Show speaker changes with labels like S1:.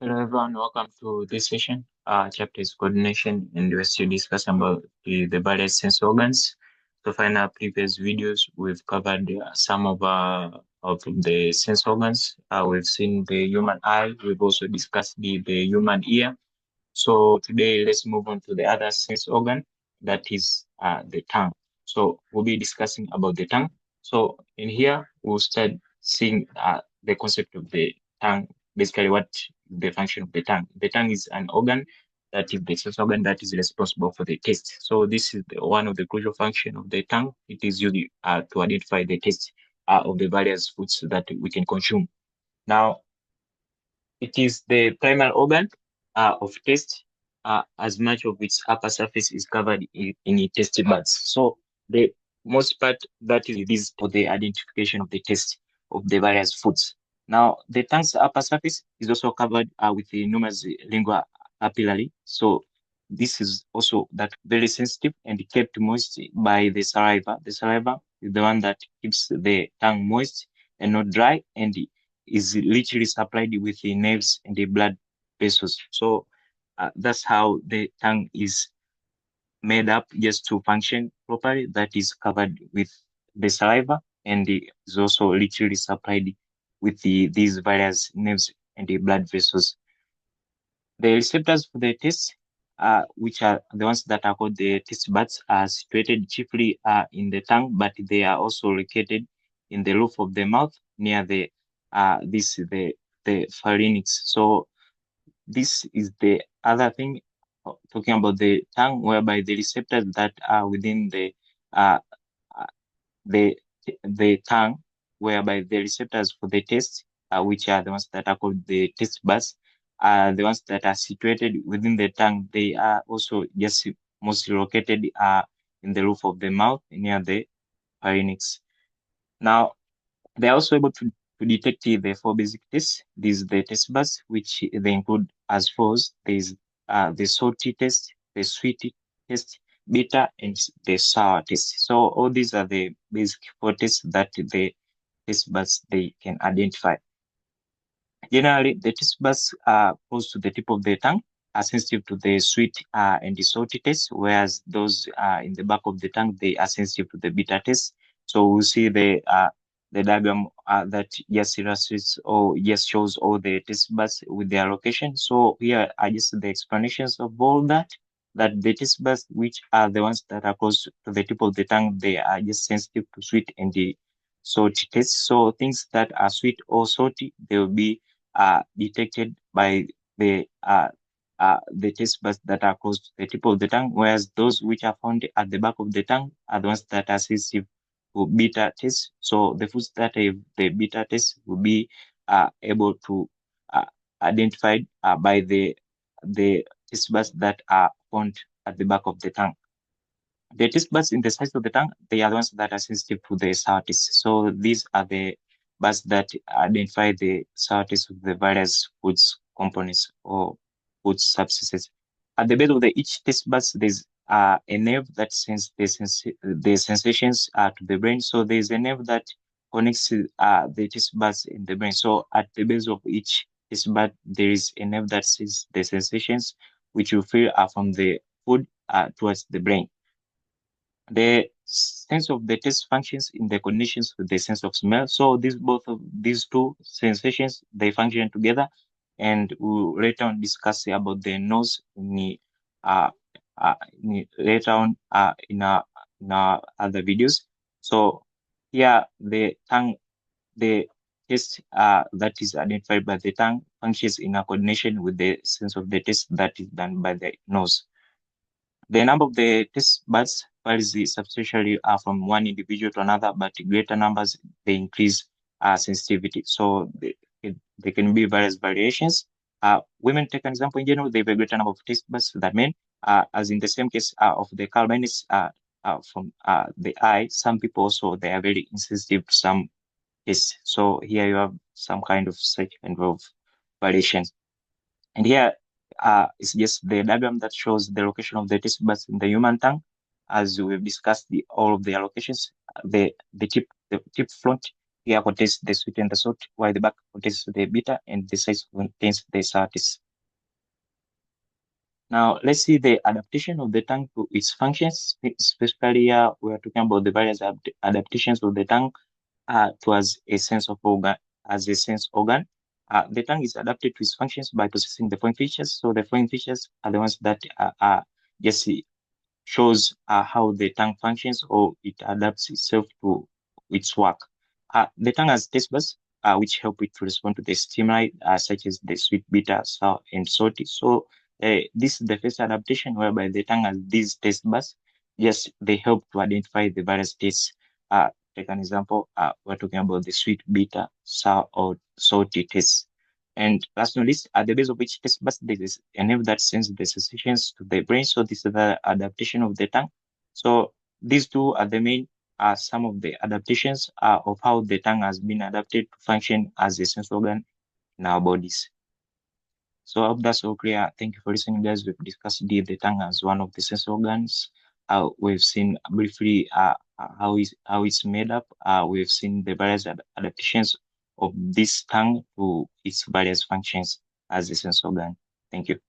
S1: Hello everyone, welcome to this session. Chapter is coordination, and we're still discussing about the various sense organs. To find our previous videos, we've covered some of the sense organs. We've seen the human eye. We've also discussed the human ear. So today, let's move on to the other sense organ, that is the tongue. So we'll be discussing about the tongue. So in here, we'll start seeing the concept of the tongue, basically what the function of the tongue. The tongue is an organ that is the sense organ that is responsible for the taste. So this is one of the crucial function of the tongue. It is used to identify the taste of the various foods that we can consume. Now, it is the primary organ of taste, as much of its upper surface is covered in its taste buds. So the most part that is this for the identification of the taste of the various foods. Now, the tongue's upper surface is also covered with the numerous lingua papillary. So this is also that very sensitive and kept moist by the saliva. The saliva is the one that keeps the tongue moist and not dry, and is literally supplied with the nerves and the blood vessels. So that's how the tongue is made up just to function properly. That is covered with the saliva, and is also literally supplied with these various nerves and the blood vessels. The receptors for the taste, which are the ones that are called the taste buds, are situated chiefly in the tongue, but they are also located in the roof of the mouth near the the pharynx. So this is the other thing, talking about the tongue, whereby the receptors that are within uh, uh, the the tongue, whereby the receptors for the taste, which are the ones that are called the taste buds, are the ones that are situated within the tongue. They are also just mostly located in the roof of the mouth near the pharynx. Now, they are also able to detect the four basic tastes. These the taste buds, which they include as follows. There is the salty taste, the sweet taste, bitter, and the sour taste. So all these are the basic four tastes that the taste buds they can identify. Generally, the taste buds are close to the tip of the tongue, are sensitive to the sweet and the salty taste, whereas those in the back of the tongue, they are sensitive to the bitter taste. So we see the diagram that just illustrates or just shows all the taste buds with their location. So here are just the explanations of all that. That the taste buds, which are the ones that are close to the tip of the tongue, they are just sensitive to sweet and the salty taste. So things that are sweet or salty, they will be detected by the taste buds that are close to the tip of the tongue, whereas those which are found at the back of the tongue are the ones that are sensitive to bitter taste. So the foods that have the bitter taste will be able to identified by the taste buds that are found at the back of the tongue. The taste buds in the sides of the tongue, they are the ones that are sensitive to the sour taste. So these are the buds that identify the sour taste of the various foods components or food substances. At the base of each taste buds, there's a nerve that sends the sensations to the brain. So there's a nerve that connects the taste buds in the brain. So at the base of each taste bud, there is a nerve that sends the sensations which you feel are from the food towards the brain. The sense of the taste functions in the conditions with the sense of smell. So both of these two sensations, they function together, and we'll later on discuss about the nose uh, later on in our other videos. So here the tongue, the taste that is identified by the tongue functions in a coordination with the sense of the taste that is done by the nose. The number of the taste buds varies substantially from one individual to another, but greater numbers, they increase sensitivity. So there can be various variations. Women, take an example, in general, they have a greater number of taste buds than men, as in the same case of the carbonics from the eye. Some people also, they are very insensitive to some tastes. So here you have some kind of such kind of variations. And here is just the diagram that shows the location of the taste buds in the human tongue. As we've discussed all of their locations, the tip front Here contains the sweet and the salt, while the back contains the bitter, and the sides contains the sour taste. Now, let's see the adaptation of the tongue to its functions. Specifically, here we are talking about the various adaptations of the tongue towards a sense of organ, as a sense organ. The tongue is adapted to its functions by processing the foreign features. So the foreign features are the ones that just shows how the tongue functions or it adapts itself to its work. The tongue has taste buds, which help it to respond to the stimuli, such as the sweet, bitter, sour, and salty. So this is the first adaptation whereby the tongue has these taste buds. Yes, they help to identify the various tastes. Take an example, we're talking about the sweet, bitter, sour, or salty tastes. And last but not least, at the base of each taste bud, there is a nerve that sends the sensations to the brain. So this is the adaptation of the tongue. So these two are the main, some of the adaptations of how the tongue has been adapted to function as a sense organ in our bodies. So I hope that's all clear. Thank you for listening, guys. We've discussed the tongue as one of the sense organs. We've seen briefly how it's made up. We've seen the various adaptations of this tongue to its various functions as a sense organ. Thank you.